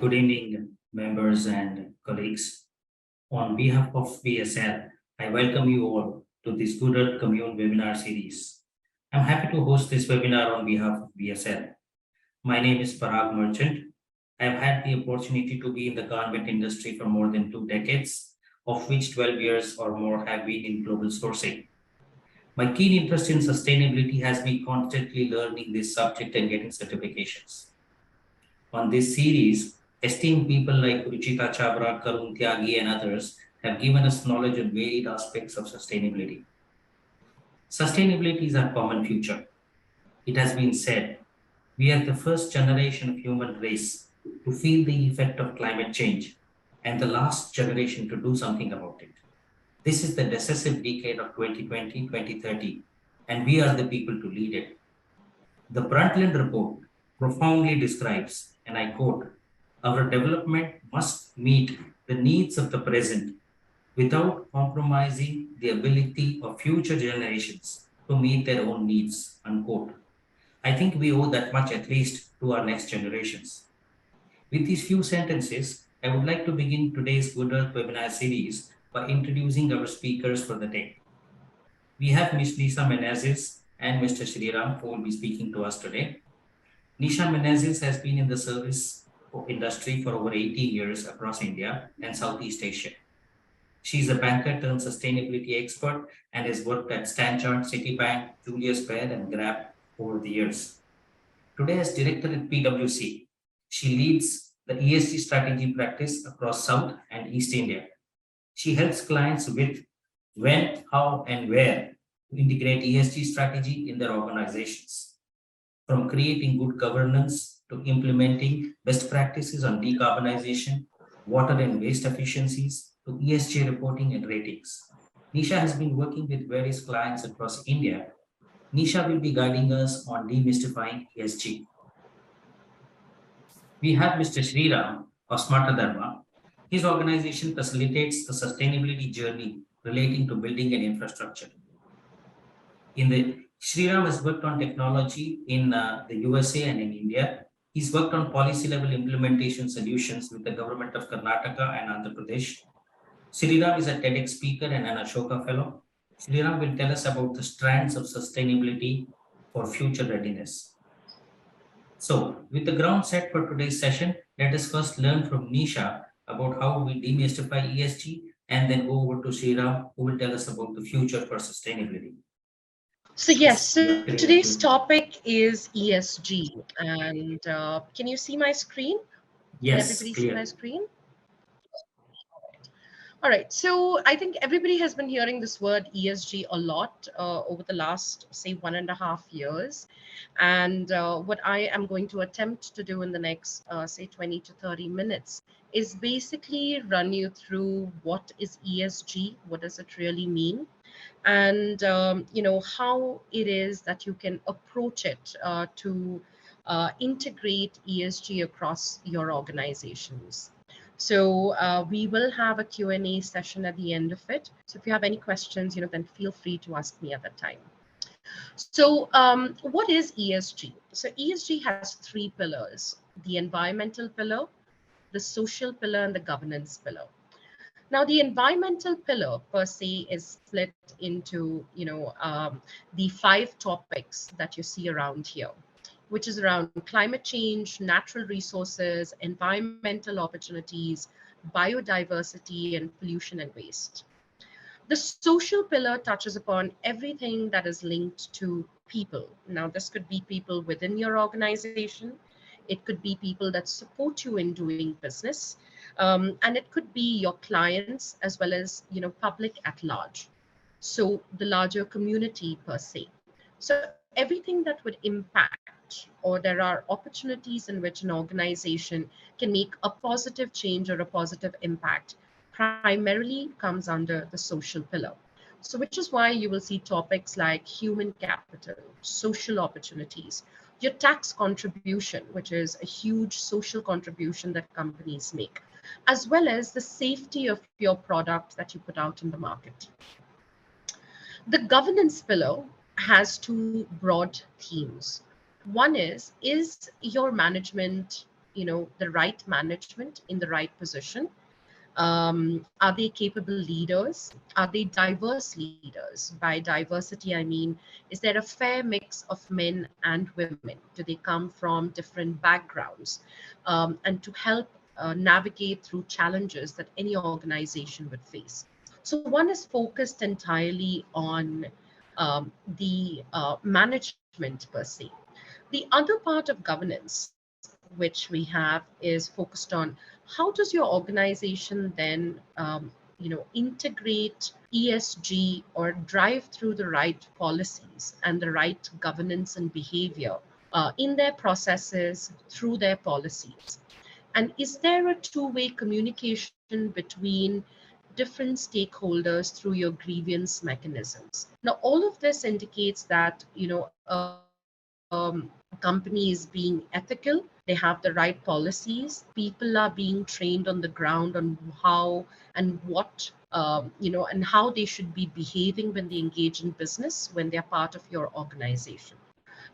Good evening, members and colleagues. On behalf of BSL, I welcome you all to this Good Earth Commune webinar series. I'm happy to host this webinar on behalf of BSL. My name is Parag Merchant. I've had the opportunity to be in the garment industry for more than 2 decades, of which 12 years or more have been in global sourcing. My keen interest in sustainability has me constantly learning this subject and getting certifications. On this series, esteemed people like Ruchita Chabra, Karun Tyagi, and others have given us knowledge on varied aspects of sustainability. Sustainability is our common future. It has been said, we are the first generation of human race to feel the effect of climate change and the last generation to do something about it. This is the decisive decade of 2020, 2030, and we are the people to lead it. The Brundtland Report profoundly describes, and I quote, our development must meet the needs of the present without compromising the ability of future generations to meet their own needs, unquote. I think we owe that much at least to our next generations. With these few sentences, I would like to begin today's Good Earth webinar series by introducing our speakers for the day. We have Ms. Nisha Menezes and Mr. Sriram who will be speaking to us today. Nisha Menezes has been in the service industry for over 18 years across India and Southeast Asia. She's a banker turned sustainability expert and has worked at Stanchart, Citibank, Julius Baer, and Grab over the years. Today, as director at PwC, she leads the ESG strategy practice across South and East India. She helps clients with when, how, and where to integrate ESG strategy in their organizations. From creating good governance to implementing best practices on decarbonization, water and waste efficiencies, to ESG reporting and ratings. Nisha has been working with various clients across India. Nisha will be guiding us on demystifying ESG. We have Mr. Sriram of Smarta Dharma. His organization facilitates the sustainability journey relating to building and infrastructure. Sriram has worked on technology in the USA and in India. He's worked on policy level implementation solutions with the government of Karnataka and Andhra Pradesh. Sriram is a TEDx speaker and an Ashoka Fellow. Sriram will tell us about the strands of sustainability for future readiness. So, with the ground set for today's session, let us first learn from Nisha about how we demystify ESG and then go over to Sriram, who will tell us about the future for sustainability. So yes, so today's topic is ESG, and can you see my screen? Yes, can everybody clear. see my screen? All right, so I think everybody has been hearing this word ESG a lot over the last, say, 1.5 years. And what I am going to attempt to do in the next, say, 20 to 30 minutes is basically run you through what is ESG, what does it really mean, and how it is that you can approach it to integrate ESG across your organizations. So we will have a Q&A session at the end of it. So if you have any questions, then feel free to ask me at that time. So what is ESG? So ESG has 3 pillars: the environmental pillar, the social pillar, and the governance pillar. Now, the environmental pillar per se is split into, the 5 topics that you see around here, which is around climate change, natural resources, environmental opportunities, biodiversity, and pollution and waste. The social pillar touches upon everything that is linked to people. Now, this could be people within your organization. It could be people that support you in doing business. And it could be your clients as well as, public at large. So the larger community per se. So everything that would impact, or there are opportunities in which an organization can make a positive change or a positive impact, primarily comes under the social pillar. So which is why you will see topics like human capital, social opportunities, your tax contribution, which is a huge social contribution that companies make, as well as the safety of your product that you put out in the market. The governance pillar has 2 broad themes. One is your management the right management in the right position? Are they capable leaders? Are they diverse leaders? By diversity, I mean, is there a fair mix of men and women? Do they come from different backgrounds? And to help navigate through challenges that any organization would face. So, one is focused entirely on the management per se. The other part of governance, which we have, is focused on how does your organization then, integrate ESG or drive through the right policies and the right governance and behavior in their processes through their policies. And is there a two-way communication between different stakeholders through your grievance mechanisms? Now, all of this indicates that, a company is being ethical, they have the right policies, people are being trained on the ground on how and what, and how they should be behaving when they engage in business, when they're part of your organization.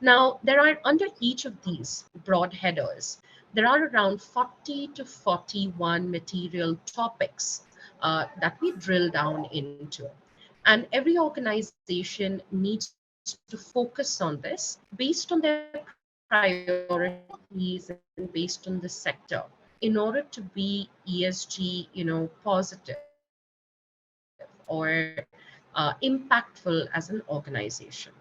Now, there are under each of these broad headers, there are around 40 to 41 material topics that we drill down into. And every organization needs to focus on this based on their priorities and based on the sector in order to be ESG, positive or impactful as an organization.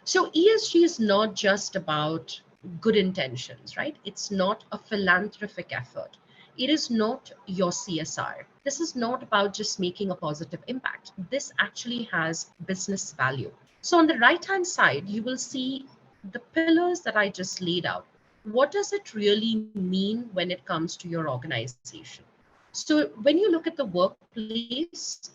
So ESG is not just about good intentions, right? It's not a philanthropic effort. It is not your CSR. This is not about just making a positive impact. This actually has business value. So on the right hand side, you will see the pillars that I just laid out. What does it really mean when it comes to your organization? So when you look at the workplace,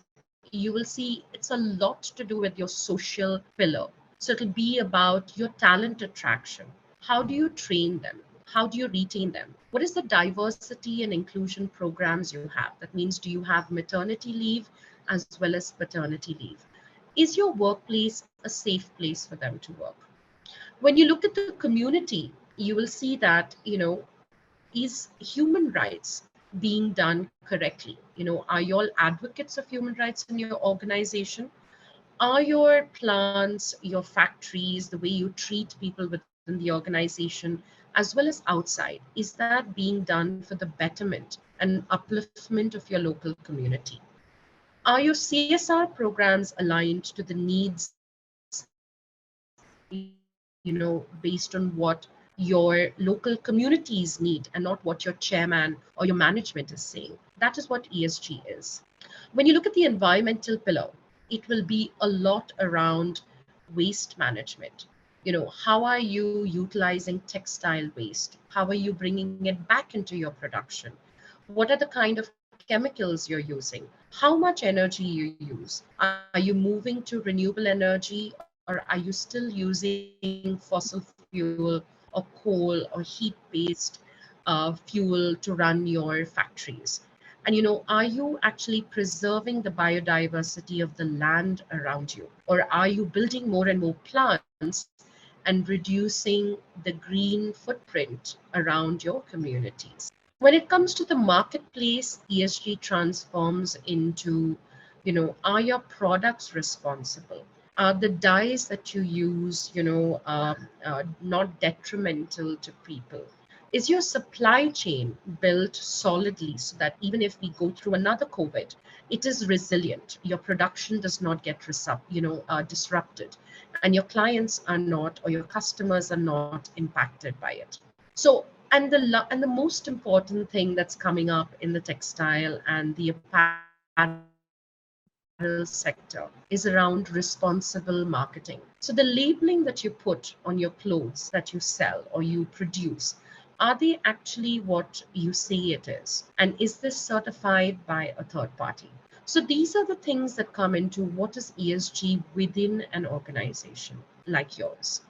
you will see it's a lot to do with your social pillar. So it'll be about your talent attraction. How do you train them? How do you retain them? What is the diversity and inclusion programs you have? That means, do you have maternity leave as well as paternity leave? Is your workplace a safe place for them to work? When you look at the community, you will see that, is human rights being done correctly? Are you all advocates of human rights in your organization? Are your plants, your factories, the way you treat people within the organization, as well as outside, is that being done for the betterment and upliftment of your local community? Are your CSR programs aligned to the needs, based on what your local communities need and not what your chairman or your management is saying? That is what ESG is. When you look at the environmental pillar, it will be a lot around waste management. How are you utilizing textile waste? How are you utilizing textile waste? How are you bringing it back into your production? What are the kind of chemicals you're using? How much energy you use? Are you moving to renewable energy, or are you still using fossil fuel or coal or heat-based fuel to run your factories? And are you actually preserving the biodiversity of the land around you, or are you building more and more plants and reducing the green footprint around your communities? When it comes to the marketplace, ESG transforms into, are your products responsible? Are the dyes that you use, not detrimental to people? Is your supply chain built solidly so that even if we go through another COVID, it is resilient? Your production does not get disrupted, and your clients are not, or your customers are not impacted by it. So, and the most important thing that's coming up in the textile and the apparel sector is around responsible marketing. So the labeling that you put on your clothes that you sell or you produce, are they actually what you say it is? And is this certified by a third party? So these are the things that come into what is ESG within an organization like yours.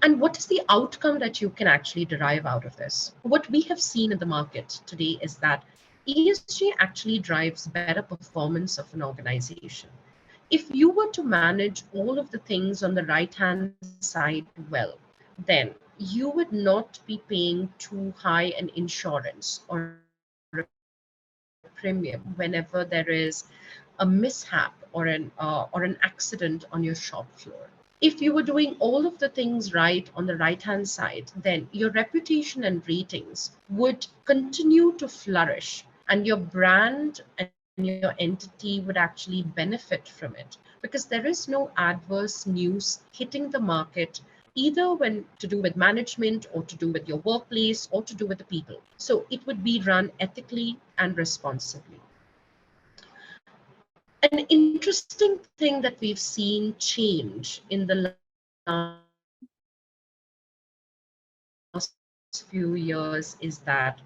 And what is the outcome that you can actually derive out of this? What we have seen in the market today is that ESG actually drives better performance of an organization. If you were to manage all of the things on the right hand side well, then you would not be paying too high an insurance or a premium whenever there is a mishap or an accident on your shop floor. If you were doing all of the things right on the right hand side, then your reputation and ratings would continue to flourish, and your brand and your entity would actually benefit from it, because there is no adverse news hitting the market, either when to do with management or to do with your workplace or to do with the people. So it would be run ethically and responsibly. An interesting thing that we've seen change in the last few years is that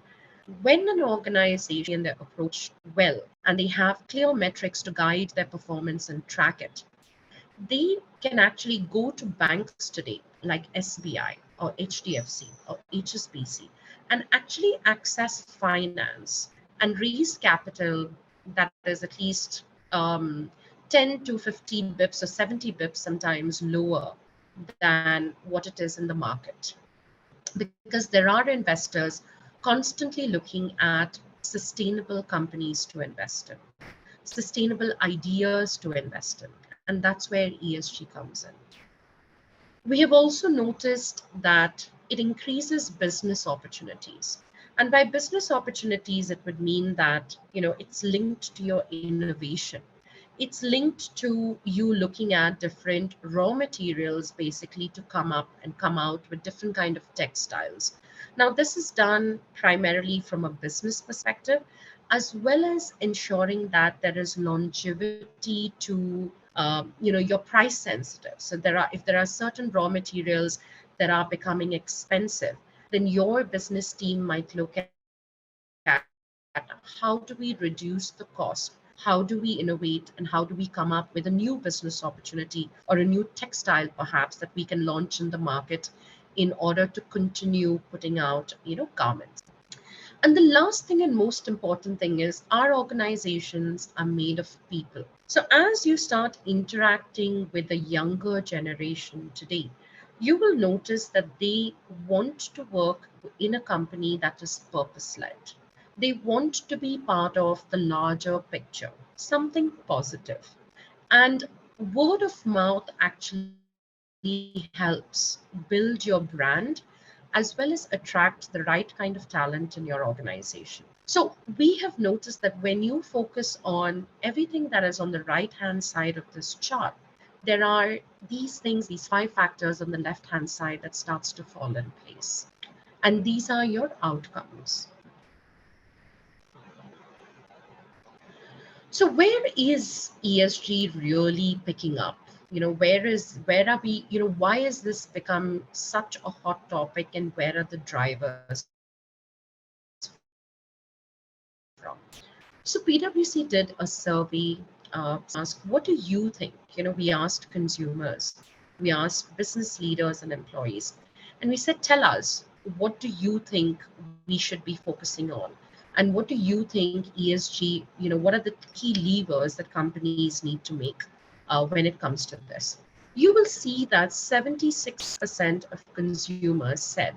when an organization approach well and they have clear metrics to guide their performance and track it, they can actually go to banks today like SBI or HDFC or HSBC and actually access finance and raise capital that is at least um, 10 to 50 bips or 70 bips sometimes lower than what it is in the market, because there are investors constantly looking at sustainable companies to invest in, sustainable ideas to invest in, and that's where ESG comes in. We have also noticed that it increases business opportunities. And by business opportunities, it would mean that, it's linked to your innovation. It's linked to you looking at different raw materials basically to come out with different kind of textiles. Now, this is done primarily from a business perspective, as well as ensuring that there is longevity to your price sensitive. So if there are certain raw materials that are becoming expensive, then your business team might look at how do we reduce the cost, how do we innovate, and how do we come up with a new business opportunity or a new textile perhaps that we can launch in the market in order to continue putting out garments. And the last thing and most important thing is our organizations are made of people. So as you start interacting with the younger generation today, you will notice that they want to work in a company that is purpose led. They want to be part of the larger picture, something positive. And word of mouth actually helps build your brand, as well as attract the right kind of talent in your organization. So we have noticed that when you focus on everything that is on the right hand side of this chart, there are these things, these five factors on the left hand side that starts to fall in place. And these are your outcomes. So where is ESG really picking up? Where are we, why has this become such a hot topic, and where are the drivers from? So PwC did a survey to ask, what do you think? We asked consumers, we asked business leaders and employees, and we said, tell us, what do you think we should be focusing on? And what do you think ESG, what are the key levers that companies need to make when it comes to this? You will see that 76% of consumers said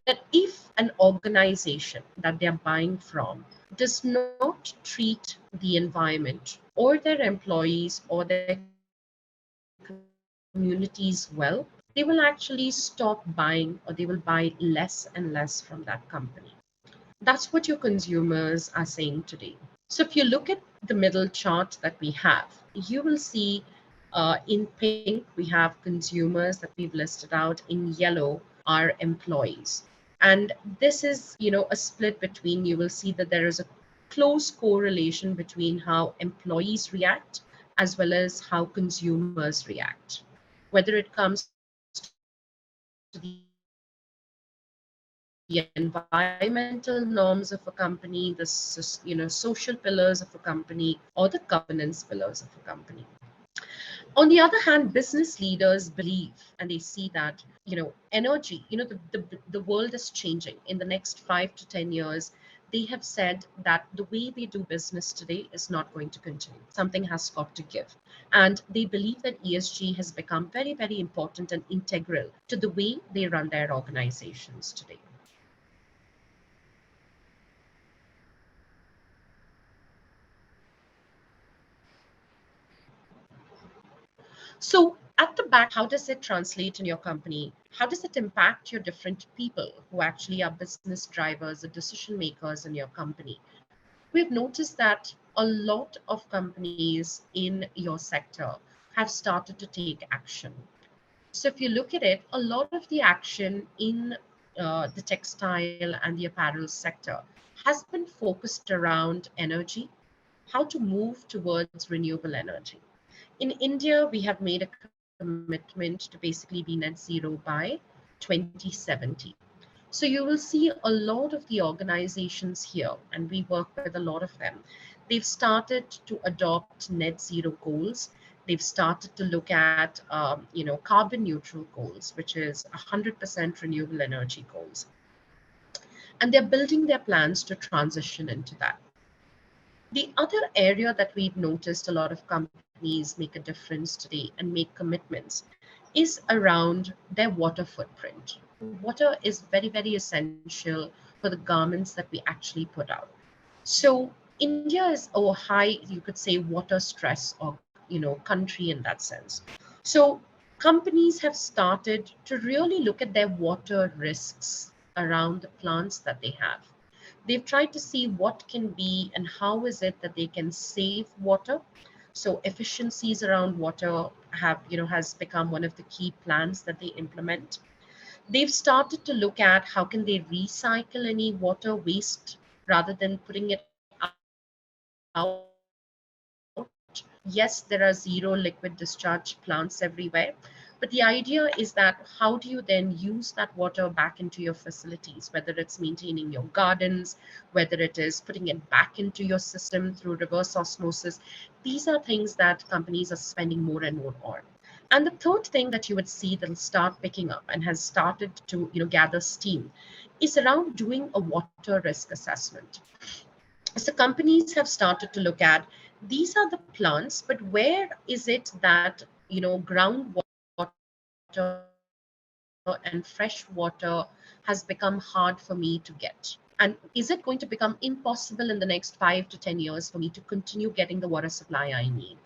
that if an organization that they're buying from does not treat the environment or their employees or their communities well, they will actually stop buying, or they will buy less and less from that company. That's what your consumers are saying today. So if you look at the middle chart that we have, you will see in pink, we have consumers that we've listed out. In yellow are employees. And this is, a split between, you will see that there is a close correlation between how employees react as well as how consumers react. Whether it comes to the environmental norms of a company, the social pillars of a company, social pillars of a company, or the governance pillars of a company. On the other hand, business leaders believe and they see that, energy, the world is changing. In the next 5 to 10 years, there will be they have said that the way they do business today is not going to continue. Something has got to give. And they believe that ESG has become very, very important and integral to the way they run their organizations today. So, at the back, how does it translate in your company? How does it impact your different people who actually are business drivers or decision makers in your company? We've noticed that a lot of companies in your sector have started to take action. So, if you look at it, a lot of the action in the textile and the apparel sector has been focused around energy, how to move towards renewable energy. In India, we have made a commitment to basically be net zero by 2070. So you will see a lot of the organizations here, and we work with a lot of them. They've started to adopt net zero goals. They've started to look at, carbon neutral goals, which is 100% renewable energy goals. And they're building their plans to transition into that. The other area that we've noticed a lot of companies make a difference today and make commitments is around their water footprint. Water is very, very essential for the garments that we actually put out. So India is a high, you could say, water stress or country in that sense. So companies have started to really look at their water risks around the plants that they have. They've tried to see what can be and how is it that they can save water. So efficiencies around water have has become one of the key plans that they implement. They've started to look at how can they recycle any water waste rather than putting it out. Yes, there are zero liquid discharge plants everywhere, but the idea is that how do you then use that water back into your facilities, whether it's maintaining your gardens, whether it is putting it back into your system through reverse osmosis. These are things that companies are spending more and more on. And the third thing that you would see that'll start picking up and has started to gather steam is around doing a water risk assessment. So companies have started to look at these are the plants, but where is it that groundwater and fresh water has become hard for me to get? And is it going to become impossible in the next 5 to 10 years for me to continue getting the water supply I need?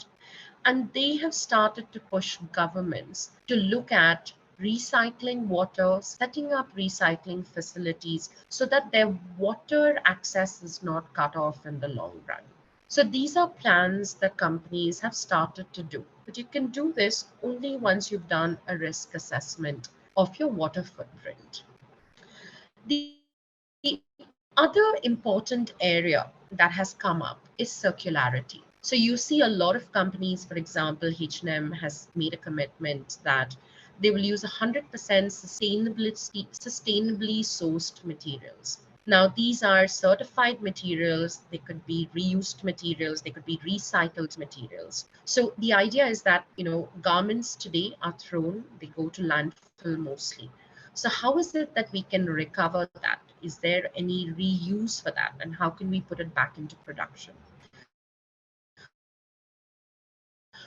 And they have started to push governments to look at recycling water, setting up recycling facilities so that their water access is not cut off in the long run. So these are plans that companies have started to do. But you can do this only once you've done a risk assessment of your water footprint. The other important area that has come up is circularity. So you see a lot of companies, for example, H&M has made a commitment that they will use 100% sustainably sourced materials. Now, these are certified materials, they could be reused materials, they could be recycled materials. So the idea is that, garments today are thrown, they go to landfill mostly. So how is it that we can recover that? Is there any reuse for that? And how can we put it back into production?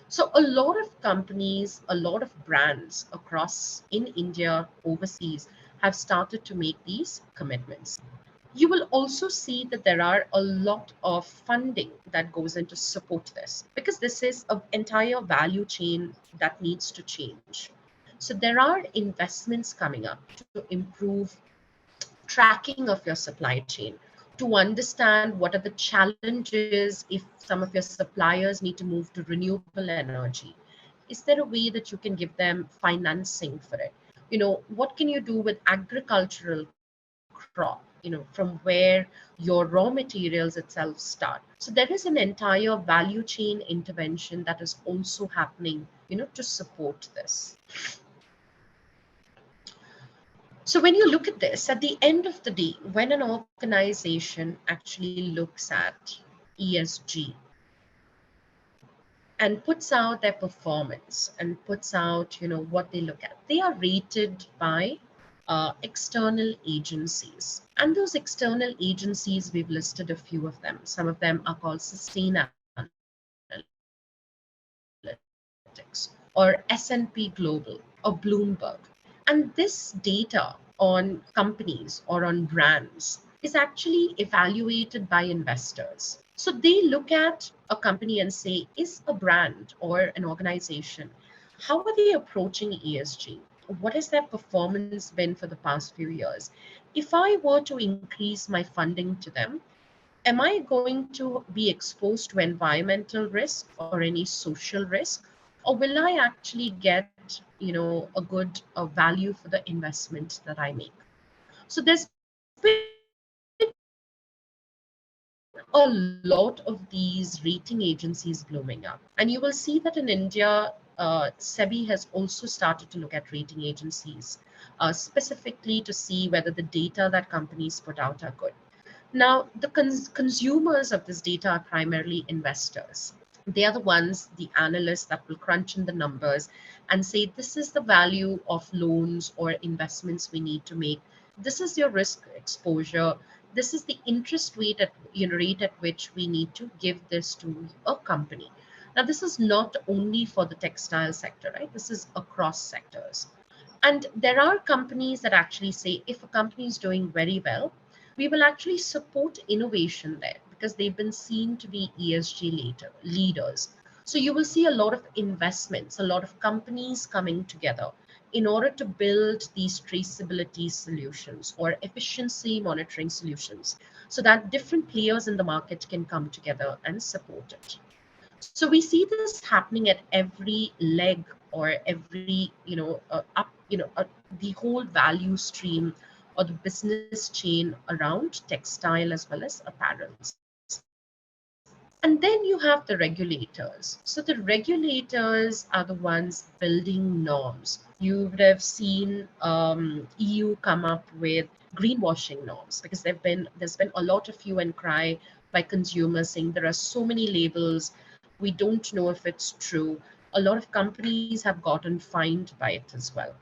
So a lot of companies, a lot of brands across in India, overseas, have started to make these commitments. You will also see that there are a lot of funding that goes in to support this because this is an entire value chain that needs to change. So there are investments coming up to improve tracking of your supply chain, to understand what are the challenges if some of your suppliers need to move to renewable energy. Is there a way that you can give them financing for it? What can you do with agricultural crop, from where your raw materials itself start? So there is an entire value chain intervention that is also happening, to support this. So when you look at this, at the end of the day, when an organization actually looks at ESG and puts out their performance and puts out, what they look at, they are rated by external agencies. And those external agencies, we've listed a few of them. Some of them are called Sustainalytics or S&P Global or Bloomberg. And this data on companies or on brands is actually evaluated by investors. So they look at a company and say, is a brand or an organization, how are they approaching ESG? What has their performance been for the past few years? If I were to increase my funding to them, am I going to be exposed to environmental risk or any social risk, or will I actually get a good value for the investment that I make? So there's been a lot of these reading agencies blooming up, and you will see that in India, SEBI has also started to look at rating agencies, specifically to see whether the data that companies put out are good. Now, the consumers of this data are primarily investors. They are the ones, the analysts that will crunch in the numbers and say, this is the value of loans or investments we need to make. This is your risk exposure. This is the interest rate at rate at which we need to give this to a company. Now, this is not only for the textile sector, right? This is across sectors. And there are companies that actually say if a company is doing very well, we will actually support innovation there because they've been seen to be ESG leaders. So you will see a lot of investments, a lot of companies coming together in order to build these traceability solutions or efficiency monitoring solutions so that different players in the market can come together and support it. So we see this happening at every leg or every, the whole value stream or the business chain around textile as well as apparels. And then you have the regulators. So the regulators are the ones building norms. You would have seen EU come up with greenwashing norms because there's been a lot of hue and cry by consumers saying there are so many labels, we don't know if it's true. A lot of companies have gotten fined by it as well.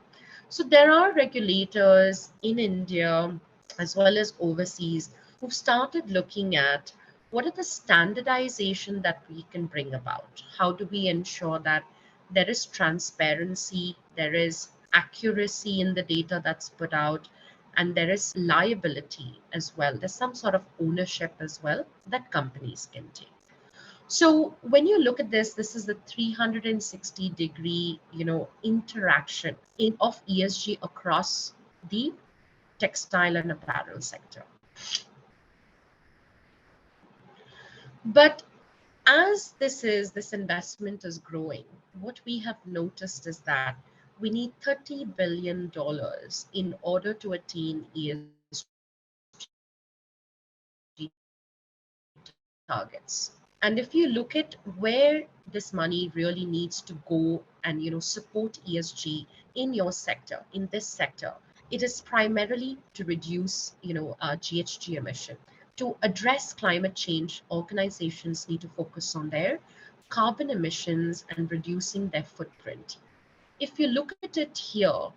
So there are regulators in India as well as overseas who've started looking at what are the standardization that we can bring about. How do we ensure that there is transparency, there is accuracy in the data that's put out, and there is liability as well. There's some sort of ownership as well that companies can take. So when you look at this, this is the 360-degree, interaction of ESG across the textile and apparel sector. But as this investment is growing, what we have noticed is that we need $30 billion in order to attain ESG targets. And if you look at where this money really needs to go and support ESG in your sector, in this sector, it is primarily to reduce GHG emission. To address climate change, organizations need to focus on their carbon emissions and reducing their footprint. If you look at it here,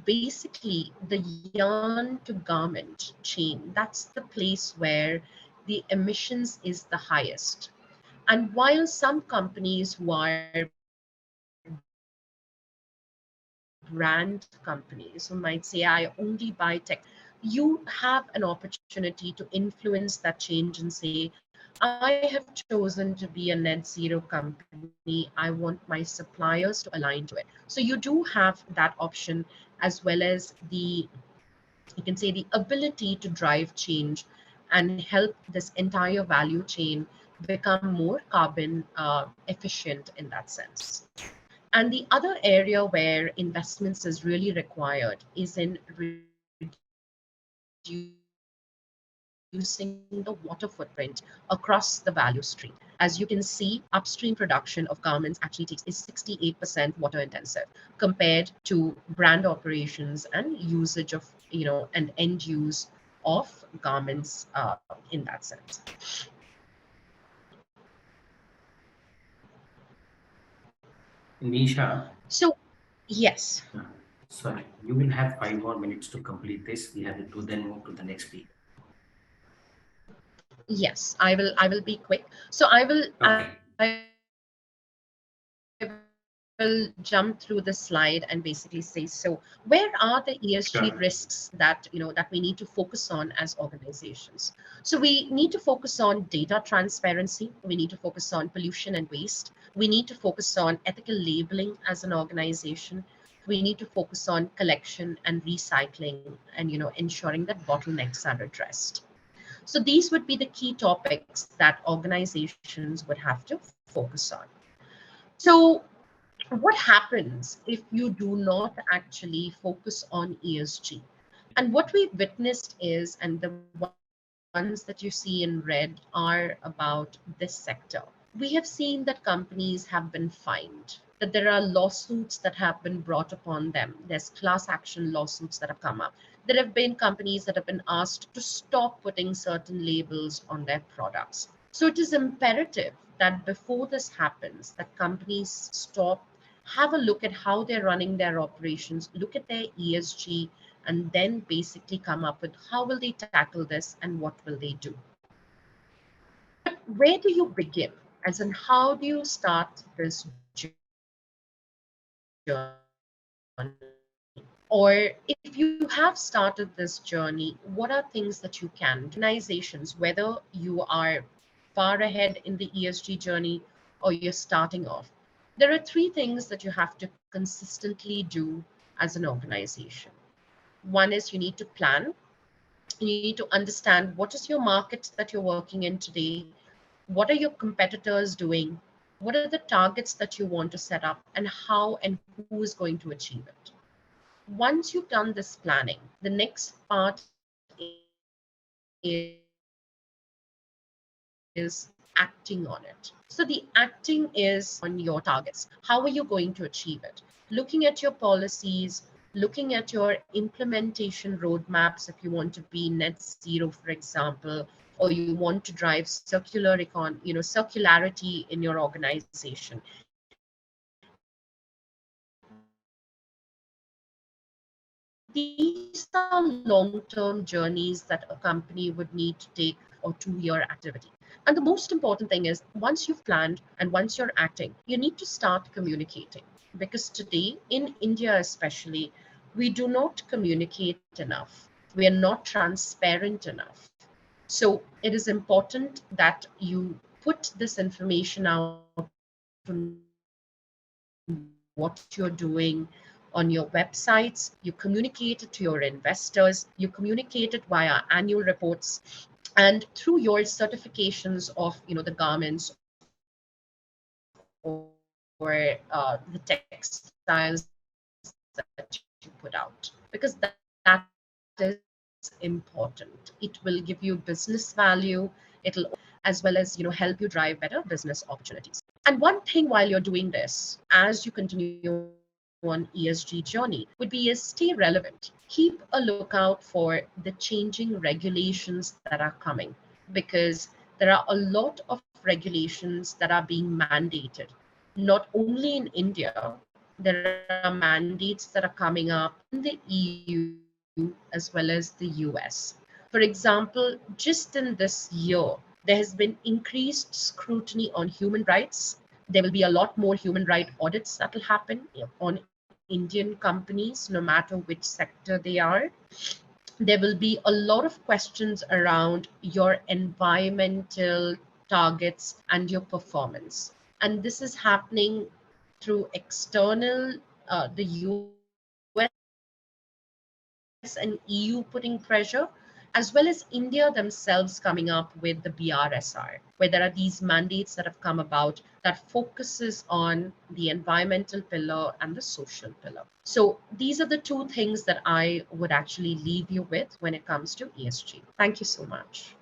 basically the yarn to garment chain, that's the place where the emissions is the highest. And while some companies who are brand companies, who might say, I only buy textile, you have an opportunity to influence that change and say, I have chosen to be a net zero company. I want my suppliers to align to it. So you do have that option as well as you can say the ability to drive change and help this entire value chain become more carbon efficient in that sense. And the other area where investments is really required is in reducing the water footprint across the value stream. As you can see, upstream production of garments actually takes 68% water intensive compared to brand operations and usage of, and end use of garments in that sense. Nisha, So, yes. Sorry, you will have 5 more minutes to complete this. We have to then move to the next speaker. Yes, I will be quick. So Okay, I will jump through the slide and basically say, so where are the ESG risks that that we need to sure. focus on as organizations? So we need to focus on data transparency, we need to focus on pollution and waste, we need to focus on ethical labeling as an organization, we need to focus on collection and recycling, and ensuring that bottlenecks are addressed. So these would be the key topics that organizations would have to focus on. So what happens if you do not actually focus on ESG? And what we've witnessed is, and the ones that you see in red are about this sector. We have seen that companies have been fined, that there are lawsuits that have been brought upon them. There's class action lawsuits that have come up. There have been companies that have been asked to stop putting certain labels on their products. So it is imperative that before this happens, that companies stop, have a look at how they're running their operations, look at their ESG, and then basically come up with how will they tackle this and what will they do. But where do you begin? As in, how do you start this journey? Or if you have started this journey, what are things that you can do? Organizations, whether you are far ahead in the ESG journey or you're starting off, there are three things that you have to consistently do as an organization. One is you need to plan. You need to understand what is your market that you're working in today, what are your competitors doing, what are the targets that you want to set up, and how and who is going to achieve it. Once you've done this planning, the next part is acting on it. So the acting is on your targets. How are you going to achieve it? Looking at your policies, looking at your implementation roadmaps, if you want to be net zero, for example, or you want to drive circularity in your organization. These are long-term journeys that a company would need to take or to your organization. These are long-term journeys that a company would need to take. And the most important thing is, once you've done this planning, the next part is acting on it. And once you're planned and once you're acting, you need to start communicating. Because today, in India especially, we do not communicate enough. We are not transparent enough. So it is important that you put this information out on what you're doing on your websites, you communicate it to your investors, you communicate it via annual reports, and through your certifications of the garments or the textiles that you put out, because that is important. It will give you business value, it'll as well as help you drive better business opportunities. And one thing while you're doing this, as you continue on ESG journey, would be is stay relevant. Keep a lookout for the changing regulations that are coming, because there are a lot of regulations that are being mandated, not only in India. There are mandates that are coming up in the EU as well as the US. For example, just in this year, there has been increased scrutiny on human rights. There will be a lot more human right audits that will happen on Indian companies, no matter which sector they are. There will be a lot of questions around your environmental targets and your performance. And this is happening through external, the US and EU putting pressure, as well as helping you drive better business opportunities. And one thing while you're doing this, as well as India themselves coming up with the BRSR, where there are these mandates that have come about that focuses on the environmental pillar and the social pillar. So these are the two things that I would actually leave you with when it comes to ESG. Thank you so much.